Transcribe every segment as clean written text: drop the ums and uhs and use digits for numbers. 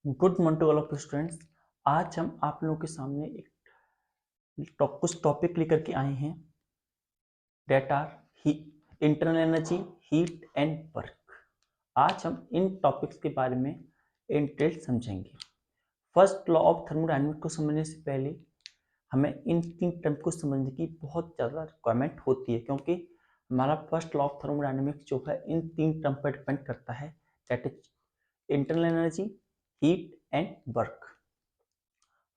Good morning to all of students. आज हम आप लोगों के सामने कुछ टॉपिक लेकर के आए हैं that are internal energy, heat and work. आज हम इन टॉपिक्स के बारे में इन डिटेल समझेंगे। फर्स्ट लॉ ऑफ थर्मोडायनेमिक्स को समझने से पहले हमें इन तीन टर्म को समझने की बहुत ज़्यादा रिक्वायरमेंट होती है, क्योंकि हमारा फर्स्ट लॉ ऑफ थर्मोडायनेमिक्स जो है इन तीन टर्म पर डिपेंड करता है, that is internal energy, heat and work.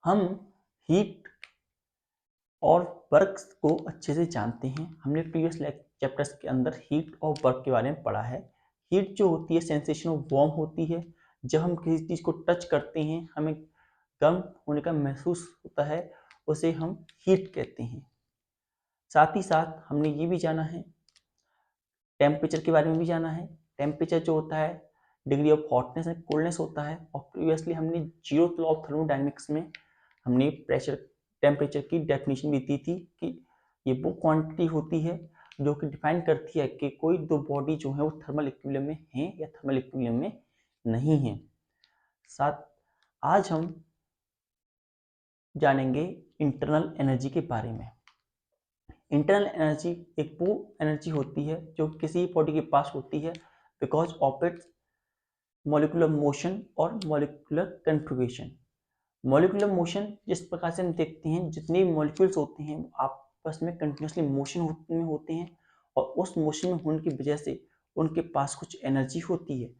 हम हीट और वर्क को अच्छे से जानते हैं। हमने प्रीवियस चैप्टर्स के अंदर हीट और वर्क के बारे में पढ़ा है। हीट जो होती है सेंसेशन ऑफ वार्म होती है। जब हम किसी चीज़ को टच करते हैं हमें गर्म होने का महसूस होता है, उसे हम हीट कहते हैं। साथ ही साथ हमने ये भी जाना है, टेम्परेचर के बारे में भी जाना है। टेम्परेचर जो होता है degree of hotness and coldness होता है। और प्रीवियसली हमने जीरो लॉ ऑफ थर्मोडायनेमिक्स में हमने प्रेशर टेम्परेचर की डेफिनेशन भी दी थी कि ये वो क्वांटिटी होती है जो कि डिफाइन करती है कि कोई दो बॉडी जो है वो थर्मल इक्विलिब्रियम में है या थर्मल इक्विलिब्रियम में नहीं है। साथ आज हम जानेंगे इंटरनल एनर्जी के बारे में। इंटरनल एनर्जी एक वो एनर्जी होती है जो किसी बॉडी के पास होती है because of it's molecular motion और मॉलिक्यूलर कन्फिगरेशन। मॉलिक्यूलर मोशन जिस प्रकार से हम देखते हैं, जितने मॉलिक्यूल्स होते हैं वो आपस में कंटिन्यूसली मोशन में होते हैं और उस मोशन में होने की वजह से उनके पास कुछ एनर्जी होती है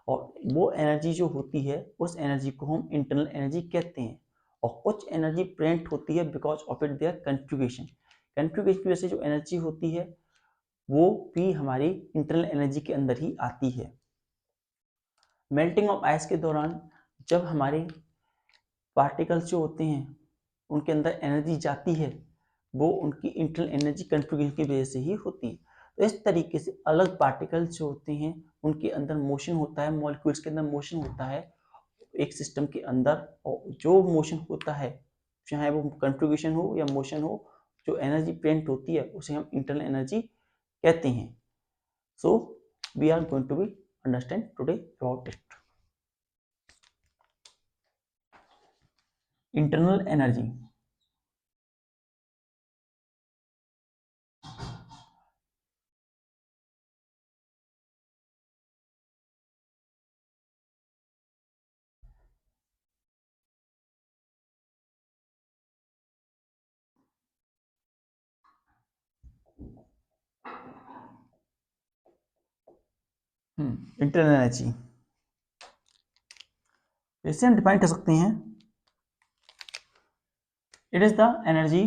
और वो एनर्जी जो होती है उस एनर्जी को हम इंटरनल एनर्जी कहते हैं। और कुछ एनर्जी प्रेजेंट होती है because of it there contribution. Contribution की वजह से जो एनर्जी होती है वो भी हमारी इंटरनल एनर्जी के अंदर ही आती है। मेल्टिंग ऑफ आइस के दौरान जब हमारे पार्टिकल्स जो होते हैं उनके अंदर एनर्जी जाती है, वो उनकी इंटरनल एनर्जी कन्फिगरेशन की वजह से ही होती है। तो इस तरीके से अलग पार्टिकल्स जो होते हैं उनके अंदर मोशन होता है, मॉलिक्यूल्स के अंदर मोशन होता है एक सिस्टम के अंदर। और जो मोशन होता है, चाहे वो कन्फिगरेशन हो या मोशन हो, जो एनर्जी प्रेजेंट होती है उसे हम इंटरनल एनर्जी कहते हैं। So we are going to be understand today about it. Internal energy internal energy इसे हम डिफाइन कर सकते हैं, it is the energy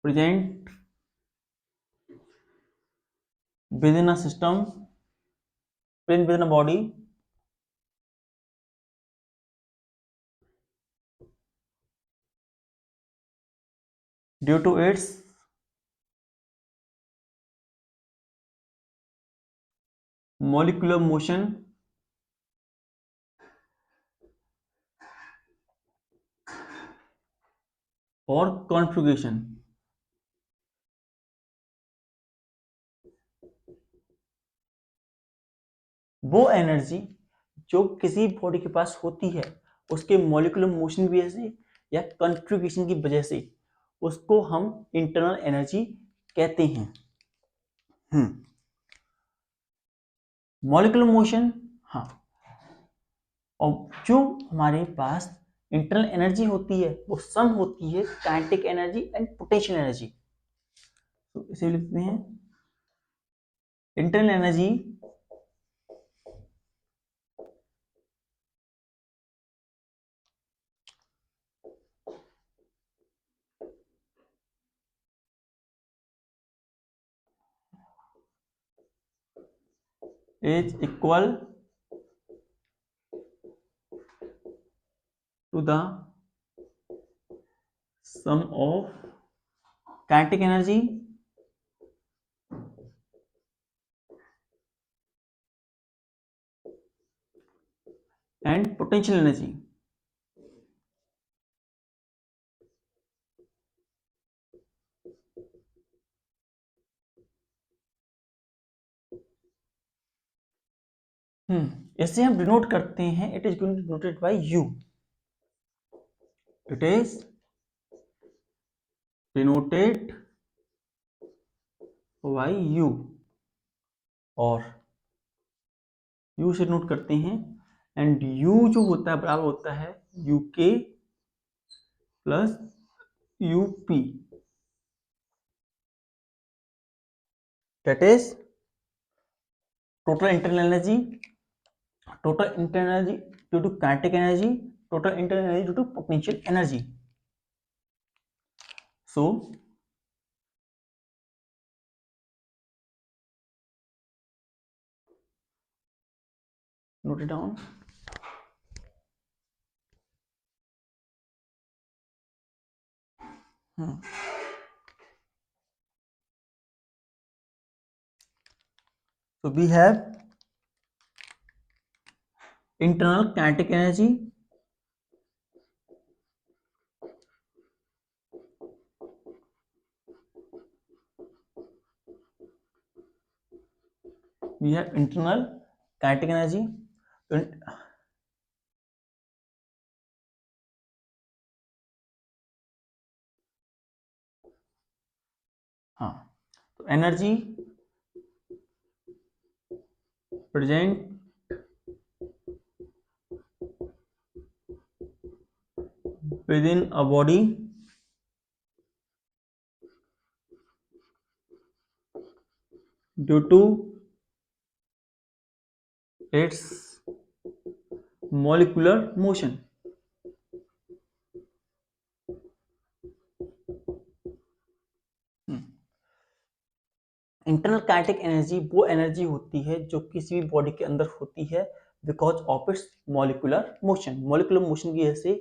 present within a system, present within a body due to its molecular motion और configuration. वो energy जो किसी body के पास होती है उसके मॉलिक्यूलर मोशन की वजह से या कॉन्फ़िगरेशन की वजह से, उसको हम इंटरनल एनर्जी कहते हैं। मॉलिक्यूलर मोशन, हाँ। और जो हमारे पास इंटरनल एनर्जी होती है वो सम होती है kinetic energy and potential energy. तो इसे लिखते हैं internal energy is equal to the sum of kinetic energy and potential energy। इसे हम डिनोट करते हैं, it is going to denoted by U, it is denoted by U, और U से नोट करते हैं, एंड यू जो होता है बराबर होता है यू के plus U P, that is total internal energy, total internal energy due to kinetic energy, total internal energy due to potential energy. So note it down. So we have internal kinetic energy, we have internal kinetic energy, हाँ, तो energy present within a body due to its molecular motion. Internal kinetic energy वो energy होती है जो किसी भी body के अंदर होती है because of it's molecular motion, molecular motion की वजह से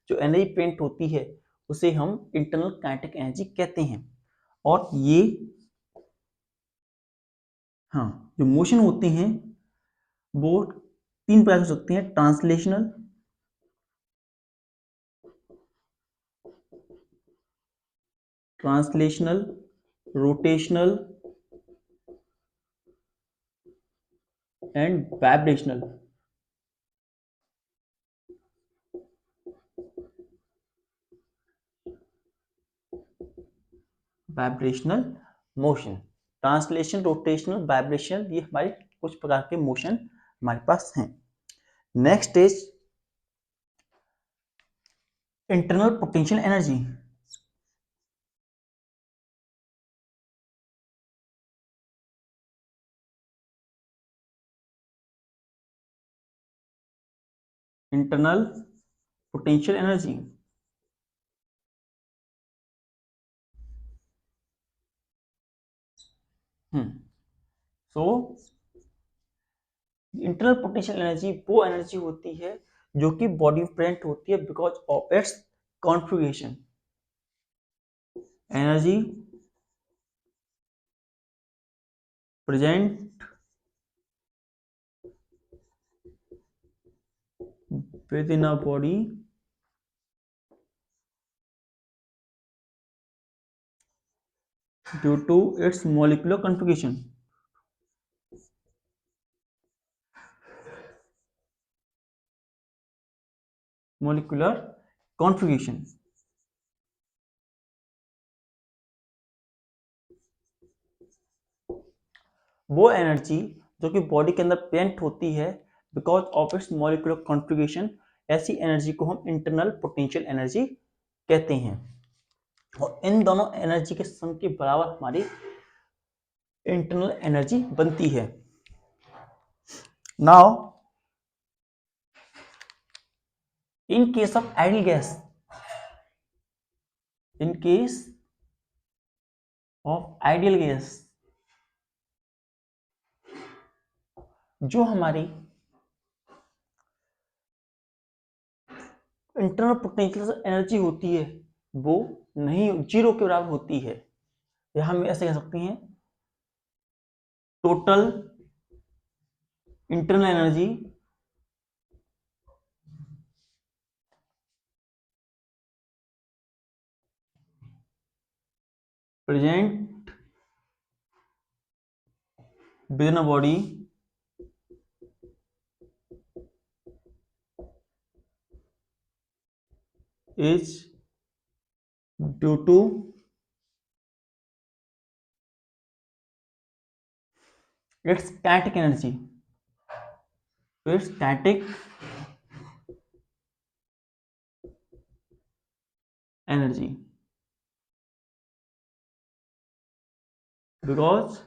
जो एनर्जी प्रिंट होती है उसे हम इंटरनल काइनेटिक एनर्जी कहते हैं। और ये हाँ, जो मोशन होते हैं वो तीन प्रकार हो सकते हैं, translational, translational, rotational and vibrational. Vibrational motion, translation, rotational, vibrational, ये हमारे कुछ प्रकार के मोशन हमारे पास हैं। Next is internal potential energy. Internal potential energy so internal potential energy वो एनर्जी होती है जो कि बॉडी में प्रेजेंट होती है because of its configuration. Energy present within a body due to its molecular configuration. Molecular configuration वो energy जो कि बॉडी के अंदर प्रेजेंट होती है because of it's molecular configuration, ऐसी एनर्जी को हम इंटरनल पोटेंशियल एनर्जी कहते हैं। और इन दोनों एनर्जी के सम के बराबर हमारी इंटरनल एनर्जी बनती है। Now in case of ideal gas, in case of ideal gas, जो हमारी इंटरनल पोटेंशियल एनर्जी होती है वो नहीं, जीरो के बराबर होती है, या हम ऐसे कह सकते हैं total internal energy present within a body is due to its kinetic energy. Its kinetic energy. Because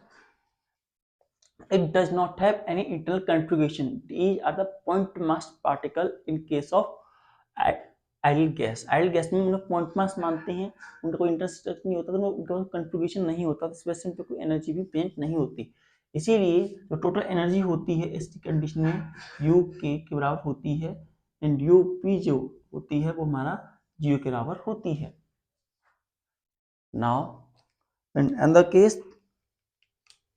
it does not have any internal configuration. These are the point mass particle in case of ideal gas. Ideal gas में हम लोग point mass मानते हैं, उनका कोई इंटरस्ट्रक्चर नहीं होता, तो उनका कंट्रीब्यूशन नहीं होता, तो इस वजह से उन पर कोई एनर्जी भी प्रेजेंट नहीं होती। इसीलिए जो टोटल एनर्जी होती है इस कंडीशन में यू के बराबर होती है, एंड यू पी जो होती है वो हमारा जीरो के बराबर होती है। Now in another case,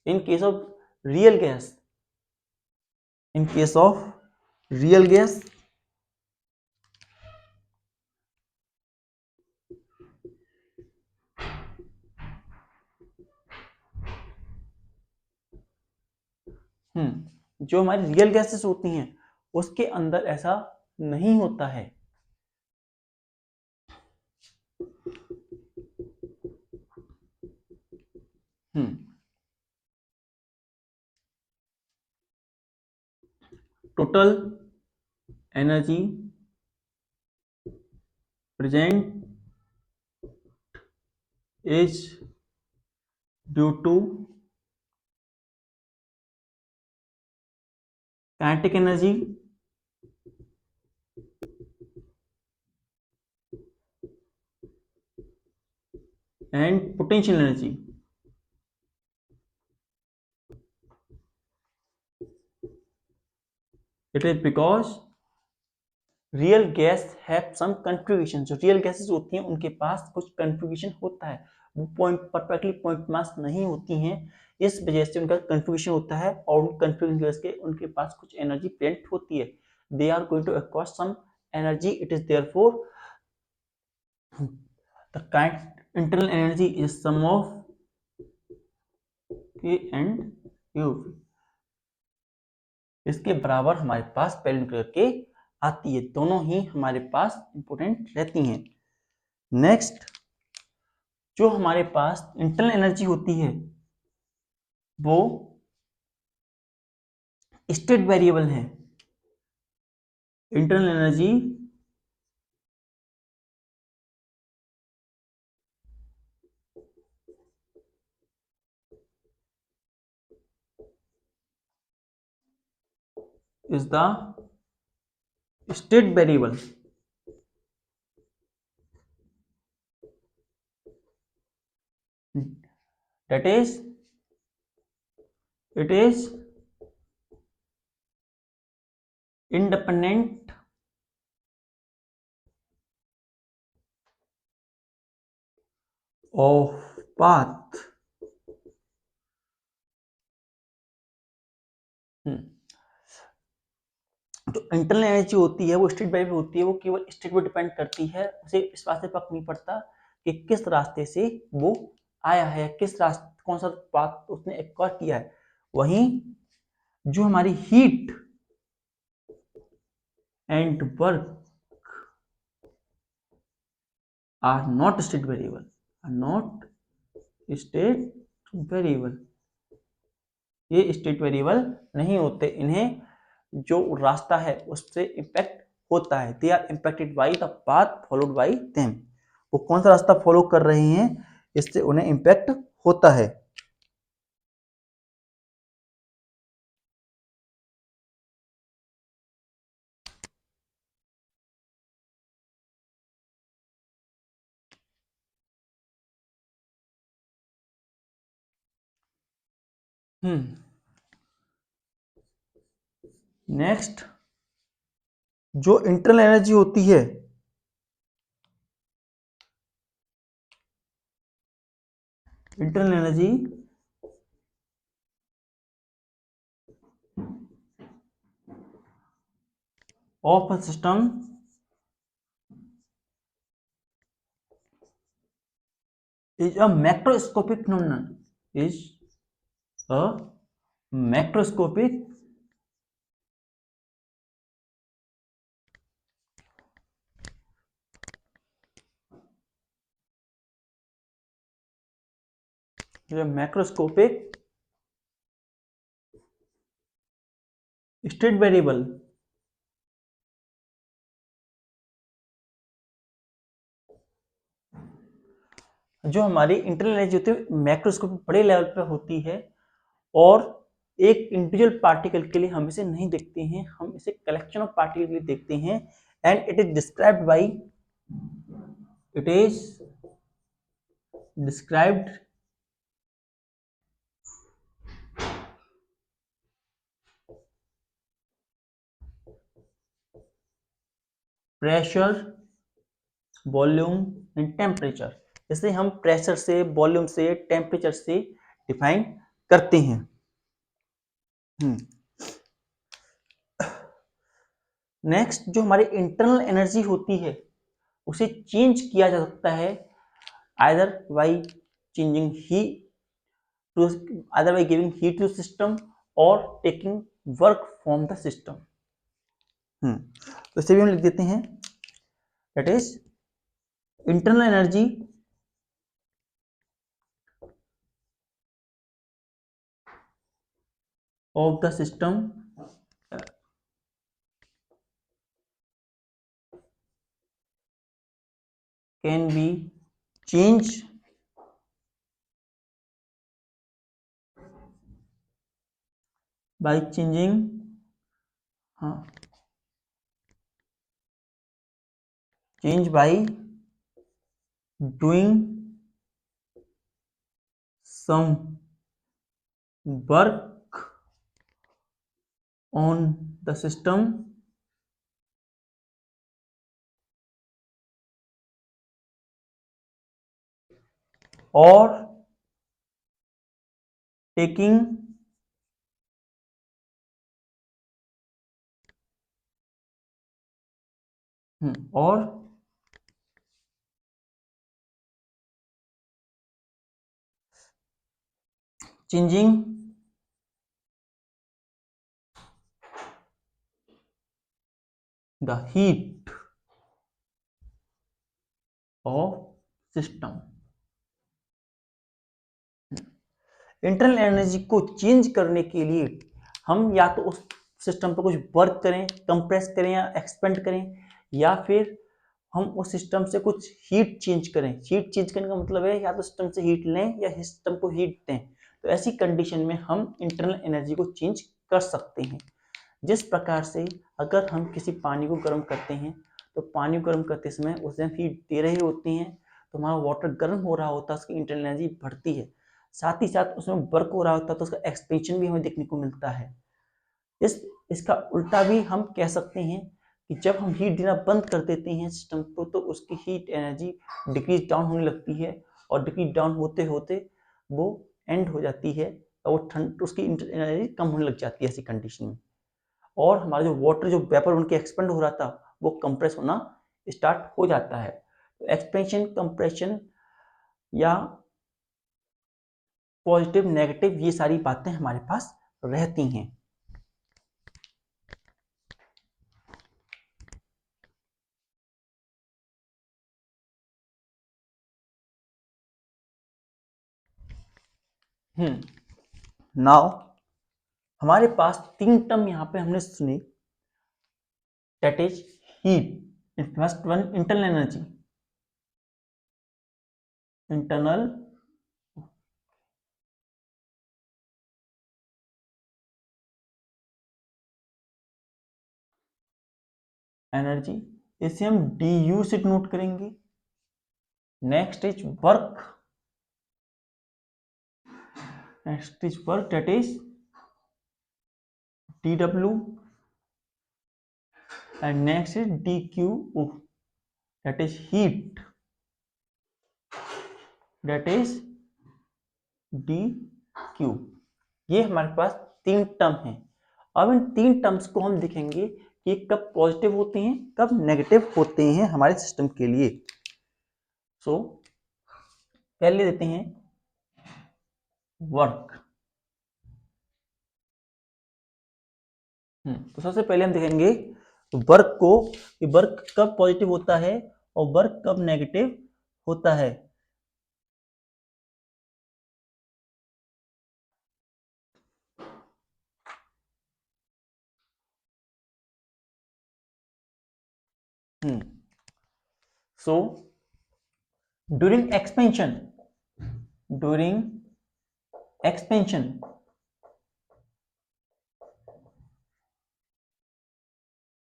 in case of real gas, in case of real gas, जो हमारी रियल गैसेस होती हैं उसके अंदर ऐसा नहीं होता है। Total energy present is due to kinetic energy and potential energy. It is because real gas have some contribution. जो रियल गैसेस होती हैं उनके पास कुछ कंट्रीब्यूशन होता है, वो पॉइंट परफेक्टली पॉइंट मास नहीं होती हैं, इस वजह से उनका कंट्रीब्यूशन होता है और उन कंट्रीब्यूशन की वजह से उनके पास कुछ एनर्जी प्रेजेंट होती है। They are going to acquire some energy, it is therefore the kinetic internal energy is sum of K and U. इसके बराबर हमारे पास पेरियोडिक कलर के आती है, दोनों ही हमारे पास इंपोर्टेंट रहती हैं। नेक्स्ट, जो हमारे पास इंटरनल एनर्जी होती है वो स्टेट वेरिएबल है। Internal energy is the state variable that is it is independent of path। तो इंटरनल एनर्जी होती है वो स्टेट वेरिएबल होती है, वो केवल स्टेट पर डिपेंड करती है, उसे इस बात से फर्क नहीं पड़ता कि किस रास्ते से वो आया है, किस रास्ते कौन सा पाथ उसने एक्वायर किया है। वहीं जो हमारी heat and work are not state variable, are not state variable, ये स्टेट वेरिएबल नहीं होते, इन्हें जो रास्ता है उससे इंपैक्ट होता है। They are impacted by the path followed by them. वो कौन सा रास्ता फॉलो कर रहे हैं इससे उन्हें इंपैक्ट होता है। नेक्स्ट, जो इंटरनल एनर्जी होती है internal energy of a system is a macroscopic phenomenon, is a macroscopic जो मैक्रोस्कोपिक स्टेट वेरिएबल जो हमारी इंटरनल एनर्जी होती है मैक्रोस्कोपिक बड़े लेवल पर होती है और एक इंडिविजुअल पार्टिकल के लिए हम इसे नहीं देखते हैं, हम इसे कलेक्शन ऑफ पार्टिकल के लिए देखते हैं and it is described pressure, volume and temperature. इसे हम प्रेशर से, वॉल्यूम से, टेम्परेचर से डिफाइन करते हैं। नेक्स्ट, जो हमारी इंटरनल एनर्जी होती है उसे चेंज किया जा सकता है either by changing heat to either by giving heat to system or taking work from the system। तो इसे भी हम लिख देते हैं, that is internal energy of the system can be changed by changing change by doing some work on the system or taking or changing the heat of system। Internal energy को change करने के लिए हम या तो उस system पर कुछ वर्क करें, कंप्रेस करें या एक्सपेंड करें, या फिर हम उस सिस्टम से कुछ हीट चेंज करें। हीट चेंज करने का मतलब है या तो सिस्टम से हीट लें या सिस्टम को हीट दें। तो ऐसी कंडीशन में हम इंटरनल एनर्जी को चेंज कर सकते हैं। जिस प्रकार से अगर हम किसी पानी को गर्म करते हैं तो पानी को गर्म करते समय उसे हम हीट दे रहे होते हैं तो हमारा वाटर गर्म हो रहा होता है, उसकी इंटरनल एनर्जी बढ़ती है। साथ ही साथ उसमें वर्क हो रहा होता है तो उसका एक्सपेंशन भी हमें देखने को मिलता है। इसका उल्टा भी हम कह सकते हैं कि जब हम हीट देना बंद कर देते हैं सिस्टम को तो उसकी हीट एनर्जी डिक्रीज डाउन होने लगती है और डिक्रीज डाउन होते होते वो एंड हो जाती है और वो ठंड उसकी एनर्जी कम होने लग जाती है ऐसी कंडीशन में। और हमारा जो वाटर जो वेपर उनके एक्सपेंड हो रहा था वो कंप्रेस होना स्टार्ट हो जाता है। तो एक्सपेंशन, कंप्रेशन या पॉजिटिव, नेगेटिव, ये सारी बातें हमारे पास रहती हैं। नाउ हमारे पास 3 टर्म यहाँ पे हमने सुनी, that is heat, first one internal energy, internal energy, इसे हम डी यू से नोट करेंगे। Next is work, that is D W and next is dq, that is heat, that is dq। ये हमारे पास 3 टर्म हैं। अब इन 3 टर्म्स को हम देखेंगे कि कब पॉजिटिव होते हैं कब नेगेटिव होते हैं हमारे सिस्टम के लिए। सो पहले देते हैं वर्क। तो सबसे पहले हम देखेंगे वर्क को, कि वर्क कब पॉजिटिव होता है और वर्क कब नेगेटिव होता है। So during expansion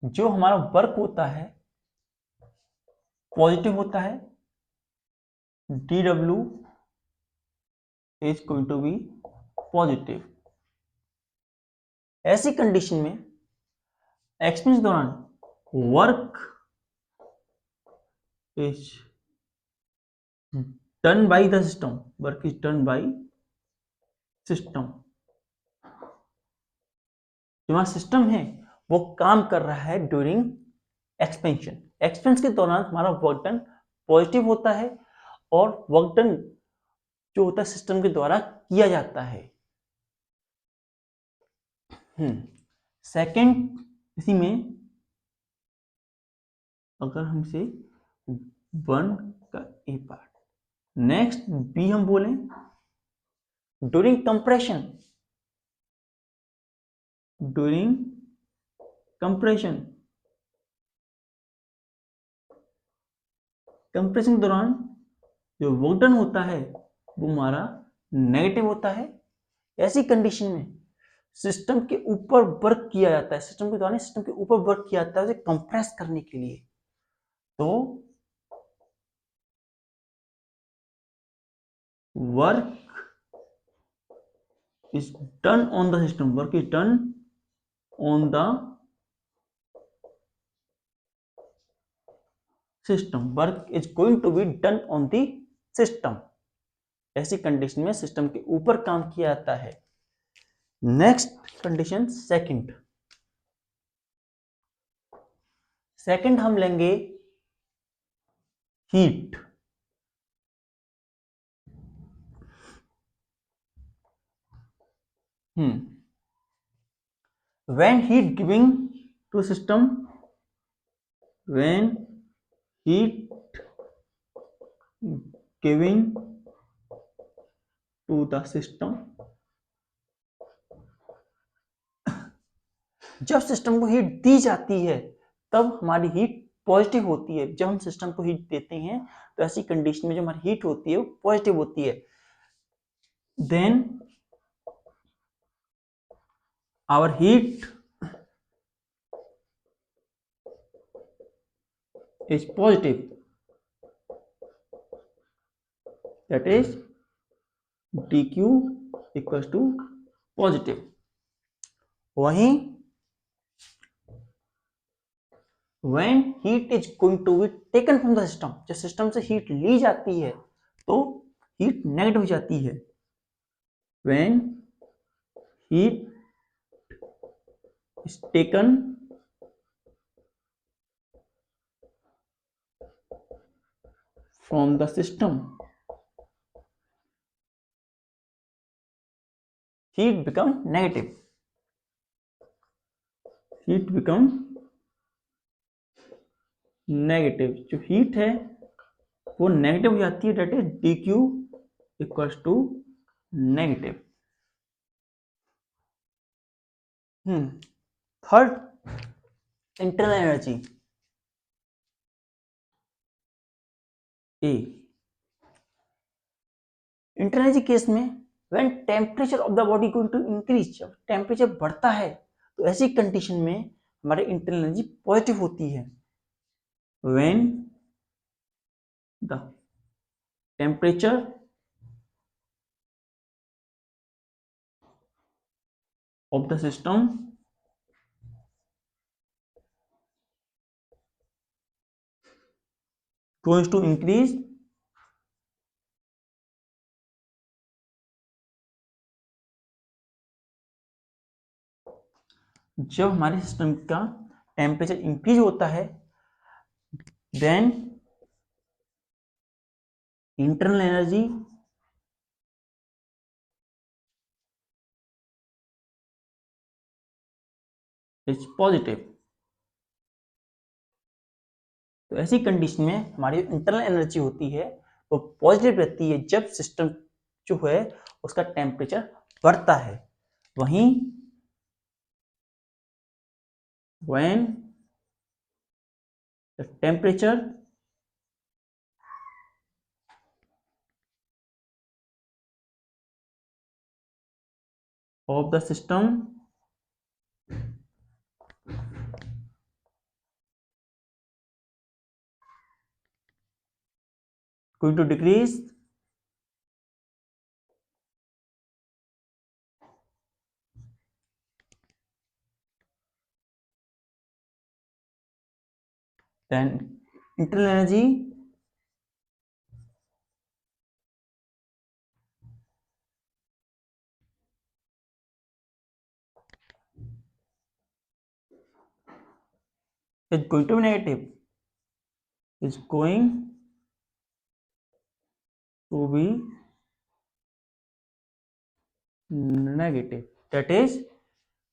जो हमारा वर्क होता है पॉजिटिव होता है, dw is going to be positive. ऐसी कंडीशन में एक्सपेंस के दौरान work is done by the system, work is done by system. जो हमारा सिस्टम है वो काम कर रहा है ड्यूरिंग एक्सपेंशन। एक्सपेंस के दौरान हमारा वर्क डन पॉजिटिव होता है और वर्क डन जो होता है सिस्टम के द्वारा किया जाता है। सेकंड, इसी में अगर हमसे वन का ए पार्ट, नेक्स्ट बी हम बोले ड्यूरिंग कंप्रेशन कंप्रेशन के दौरान जो वर्क डन होता है वो हमारा नेगेटिव होता है। ऐसी कंडीशन में सिस्टम के ऊपर वर्क किया जाता है, सिस्टम के द्वारा सिस्टम के ऊपर वर्क किया जाता है उसे कंप्रेस करने के लिए। तो work is done on the system, work is done on the system, work is going to be done on the system। ऐसी कंडीशन में सिस्टम के ऊपर काम किया जाता है। नेक्स्ट कंडीशन सेकंड हम लेंगे heat. when heat giving to system जब सिस्टम को हीट दी जाती है तब हमारी हीट पॉजिटिव होती है। जब हम सिस्टम को हीट देते हैं तो ऐसी कंडीशन में जो हमारी हीट होती है वो पॉजिटिव होती है। Then our heat is positive, that is dq equals to positive। वहीं when heat is going to be taken from the system, जब सिस्टम से हीट ली जाती है तो हीट नेगेटिव हो जाती है। when heat is taken from the system, heat become negative, जो हीट है वो नेगेटिव हो जाती है, that is dq equals to negative. Third, internal energy a. Internal energy case में when temperature of the body going to increase, जब temperature बढ़ता है तो ऐसी कंडीशन में हमारे इंटरनल एनर्जी पॉजिटिव होती है। When the temperature of the system goes to increase, जब हमारे सिस्टम का टेम्परेचर इंक्रीज होता है then internal energy is positive. तो ऐसी कंडीशन में हमारी इंटरनल एनर्जी होती है वो पॉजिटिव रहती है जब सिस्टम जो है उसका टेम्परेचर बढ़ता है। वहीं when the temperature of the system going to decrease then internal energy is going to be negative, is going to be negative. That is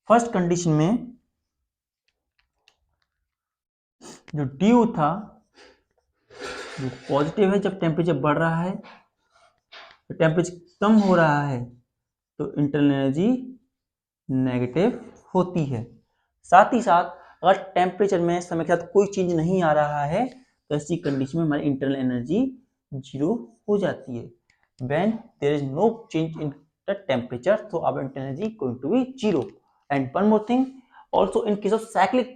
first condition में जो ड्यू था वो पॉजिटिव है, जब टेम्परेचर बढ़ रहा है, तो टेम्परेचर कम हो रहा है तो इंटरनल एनर्जी नेगेटिव होती है। साथ ही साथ अगर टेम्परेचर में समय के साथ कोई चेंज नहीं आ रहा है तो ऐसी कंडीशन में हमारी इंटरनल एनर्जी जीरो हो जाती है। When there is no change in the temperature तो our internal energy going to be zero. And one more thing also in case of cyclic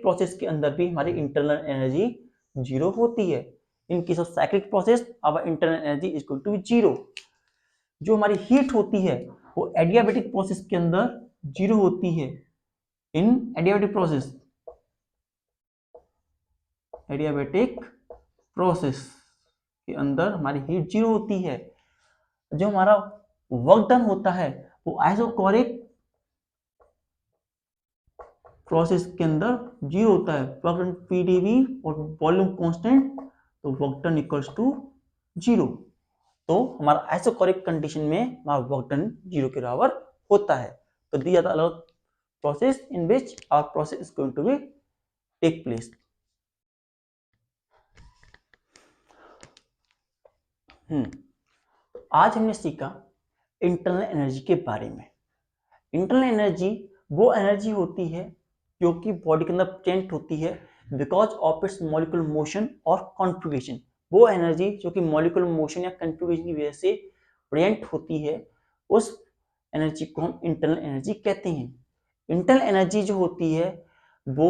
process के अंदर भी हमारी इंटरनल एनर्जी जीरो होती है। In case of cyclic process our internal energy is going to be zero. जो हमारी heat होती है वो एडियाबैटिक प्रोसेस के अंदर जीरो होती है। इन एडियाबैटिक प्रोसेस के अंदर हमारी हीट जीरो होती है। जो हमारा वर्क डन होता है वो आइसोकोरिक प्रोसेस के अंदर जीरो होता है। वर्क डन पीडीवी और वॉल्यूम कांस्टेंट, तो work done equals to zero. तो हमारा आइसोकोरिक कंडीशन में हमारा वर्क डन जीरो के बराबर होता है। तो दिया था अलग process in which our process is going to be take place. आज हमने सीखा इंटरनल एनर्जी के बारे में। इंटरनल एनर्जी वो एनर्जी होती है जो कि बॉडी के अंदर प्रेजेंट होती है because of it's molecular motion और कॉन्फ़िगरेशन। वो एनर्जी जो कि मॉलिक्यूलर मोशन या कॉन्फ़िगरेशन की वजह से प्रेजेंट होती है, उस एनर्जी को हम इंटरनल एनर्जी कहते हैं। इंटरनल एनर्जी जो होती है वो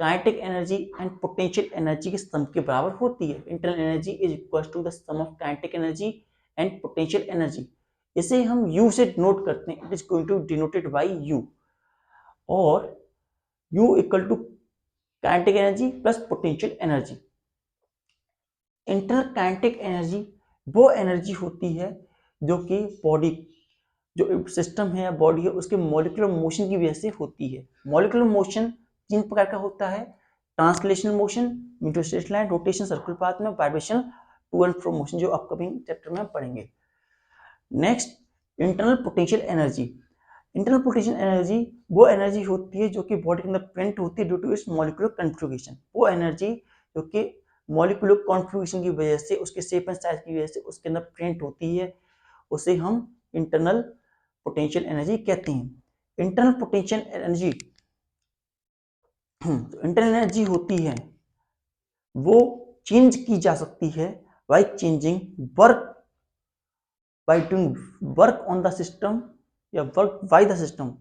kinetic energy and potential energy के सम के बराबर होती है। Internal energy is equal to the sum of kinetic energy and potential energy. इसे हम U से डिनोट करते हैं। It is going to denoted by U, और U equal to kinetic energy plus potential energy. Internal kinetic energy वो energy होती है जो कि बॉडी, जो सिस्टम है या बॉडी है, उसके मॉलिक्यूलर मोशन की वजह से होती है। मॉलिक्यूलर मोशन तीन प्रकार का होता है: ट्रांसलेशनल मोशन, मीटरोस्टेशनल लाइन, रोटेशन सर्कुलर पाथ में, vibration to and fro motion, जो अपकमिंग चैप्टर में पढ़ेंगे। Next, internal potential energy. Internal potential energy वो एनर्जी होती है जो कि बॉडी के अंदर प्रेजेंट होती है due to its molecular configuration. वो एनर्जी जो कि मॉलिक्यूलर कॉन्फ़िगरेशन की वजह से, उसके शेप एंड साइज की वजह से उसके अंदर प्रेजेंट होती है, उसे हम इंटरनल पोटेंशियल एनर्जी कहते हैं। Internal potential energy internal energy होती है वो चेंज की जा सकती है by changing work, by doing work on the system या वर्क बाय द सिस्टम,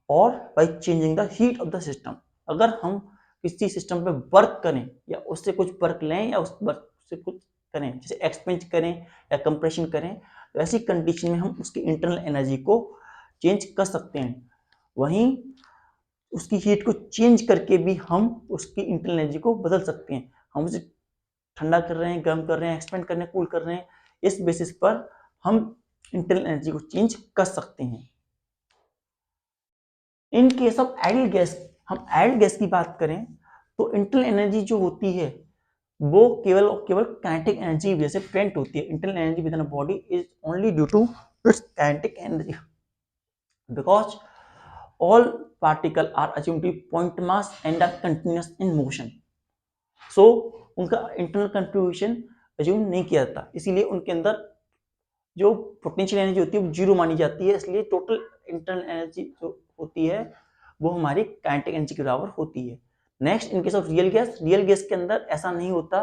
और by changing the heat of the system. अगर हम किसी सिस्टम पे वर्क करें या उससे कुछ वर्क लें या उस वर्क से कुछ करें, जैसे एक्सपेंड करें या कंप्रेशन करें, तो ऐसी कंडीशन में हम उसकी इंटरनल एनर्जी को चेंज कर सकते हैं। वहीं उसकी हीट को चेंज करके भी हम उसकी इंटरनल एनर्जी को बदल सकते हैं। हम उसे ठंडा कर रहे हैं, गर्म कर रहे हैं, एक्सपेंड कर रहे हैं, कूल कर रहे हैं, इस बेसिस पर हम इंटरनल एनर्जी को चेंज कर सकते हैं। इन केस ऑफ आइडियल गैस, हम आइडियल गैस की बात करें तो इंटरनल एनर्जी जो होती है वो केवल काइनेटिक एनर्जी की वजह से प्रेजेंट होती है। Internal energy within a body is only due to its kinetic energy because all particles are assumed to be point mass and are continuous in motion. So उनका internal configuration assume नहीं किया जाता, इसीलिए उनके अंदर जो potential energy होती है वो जीरो मानी जाती है। इसलिए टोटल इंटरनल एनर्जी जो होती है वो हमारी काइनेटिक एनर्जी के बराबर होती है। Next in case of real gas के अंदर ऐसा नहीं होता।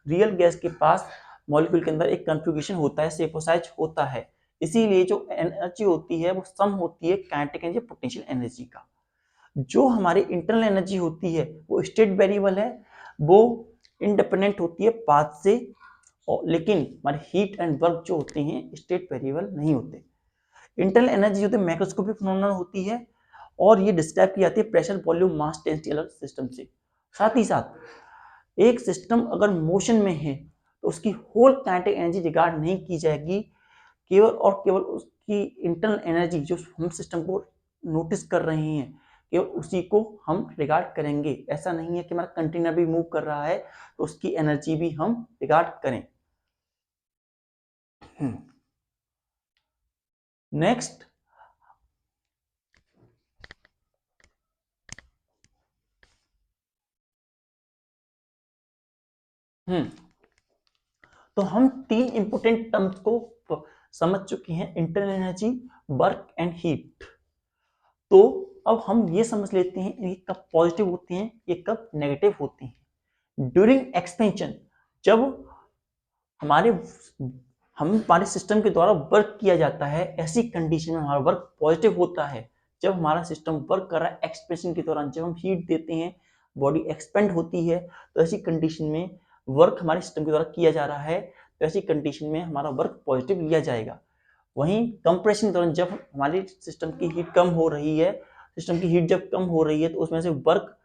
रियल गैस के पास मॉलिक्यूल के अंदर एक कॉन्फ़िगरेशन होता है, शेप और साइज होता है, इसीलिए जो एनर्जी होती है वो सम होती है काइनेटिक एनर्जी पोटेंशियल एनर्जी का। जो हमारी इंटरनल एनर्जी होती है वो स्टेट वेरिएबल है, वो इंडिपेंडेंट होती है पाथ से, लेकिन हमारे हीट एंड वर्क जो होते हैं स्टेट वेरिएबल नहीं होते। इंटरनल एनर्जी जो मैक्रोस्कोपिक फिनोमेनन होती है और ये डिस्क्राइब की जाती है प्रेशर, वॉल्यूम, मास, डेंसिटी अलग सिस्टम से। साथ ही साथ एक सिस्टम अगर मोशन में है तो उसकी होल काइनेटिक एनर्जी रिगार्ड नहीं की जाएगी, केवल और केवल उसकी इंटरनल एनर्जी जो हम सिस्टम को नोटिस कर रहे हैं केवल उसी को हम रिगार्ड करेंगे। ऐसा नहीं है कि हमारा कंटेनर भी मूव कर रहा है तो उसकी एनर्जी भी हम रिगार्ड करें। नेक्स्ट तो हम तीन इंपोर्टेंट टर्म्स को समझ चुके हैं, internal energy, work and heat. तो अब हम ये समझ लेते हैं ये कब पॉजिटिव होते हैं, ये कब नेगेटिव होते हैं। ड्यूरिंग एक्सपेंशन, जब हमारे सिस्टम के द्वारा वर्क किया जाता है, ऐसी कंडीशन में हमारा वर्क पॉजिटिव होता है। जब हमारा सिस्टम वर्क कर रहा है एक्सपेंशन के दौरान, जब हम हीट देते हैं, बॉडी एक्सपेंड होती है, तो ऐसी कंडीशन में वर्क हमारे सिस्टम के द्वारा किया जा रहा है, तो ऐसी कंडीशन में हमारा वर्क पॉजिटिव लिया जाएगा। वहीं कंप्रेशन के दौरान जब हमारी सिस्टम की हीट कम हो रही है, सिस्टम की हीट जब कम हो रही है तो उसमें से वर्क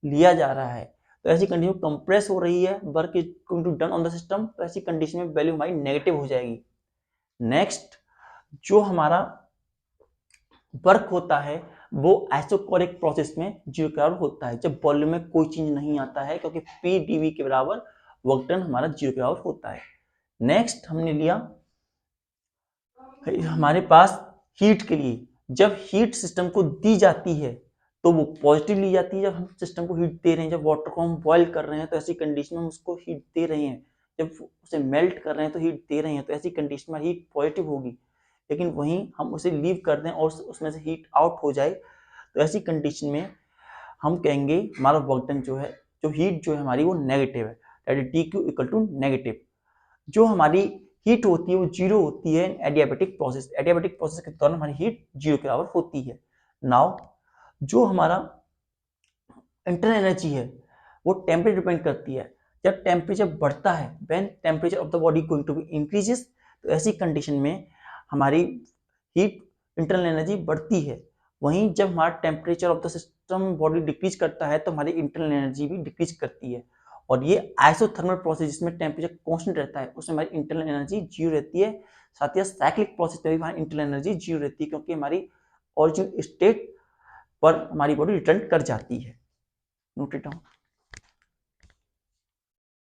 लिया जा रहा है, तो ऐसी कंडीशन कंप्रेस हो रही है, work is going to done on the system, तो ऐसी कंडीशन में वैल्यू हमारी नेगेटिव हो जाएगी। नेक्स्ट जो हमारा वर्क होता है वो आइसोकोरिक प्रोसेस में जीरो के बराबर होता है, जब वॉल्यूम में कोई चेंज नहीं आता है, क्योंकि पी डीवी के बराबर वर्क डन हमारा जीरो के बराबर होता है। नेक्स्ट हमने लिया हमारे पास हीट के लिए, जब हीट सिस्टम को दी जाती है तो वो पॉजिटिव ली जाती है। जब हम सिस्टम को हीट दे रहे हैं, जब वाटर को हम बॉयल कर रहे हैं तो ऐसी कंडीशन में हम उसको हीट दे रहे हैं, जब उसे मेल्ट कर रहे हैं तो हीट दे रहे हैं, तो ऐसी कंडीशन में हीट पॉजिटिव होगी। लेकिन वहीं हम उसे लीव कर दें और उसमें से हीट आउट हो जाए, तो ऐसी कंडीशन में हम कहेंगे हमारा वर्क डन जो है, जो हीट जो है हमारी वो नेगेटिव है, that is D Q equal to negative. जो हमारी हीट होती है वो जीरो होती है एडियाबेटिक प्रोसेस, एडियाबेटिक प्रोसेस के दौरान हमारी हीट जीरो के बराबर होती है। नाउ जो हमारा इंटरनल एनर्जी है वो टेम्परेचर डिपेंड करती है। जब टेम्परेचर बढ़ता है, when temperature of the body going to be increases, तो ऐसी कंडीशन में हमारी हीट इंटरनल एनर्जी बढ़ती है। वहीं जब हमारा temperature of the system body decrease करता है तो हमारी इंटरनल एनर्जी भी डिक्रीज करती है। और ये आइसोथर्मल प्रोसेस जिसमें टेम्परेचर कांस्टेंट रहता है उसमें हमारी इंटरनल एनर्जी जीरो रहती है। साथ ही साइक्लिक प्रोसेस में भी हमारी इंटरनल एनर्जी जीरो रहती है, क्योंकि हमारी ओरिजिनल स्टेट पर हमारी बॉडी रिटर्न कर जाती है। Note it down.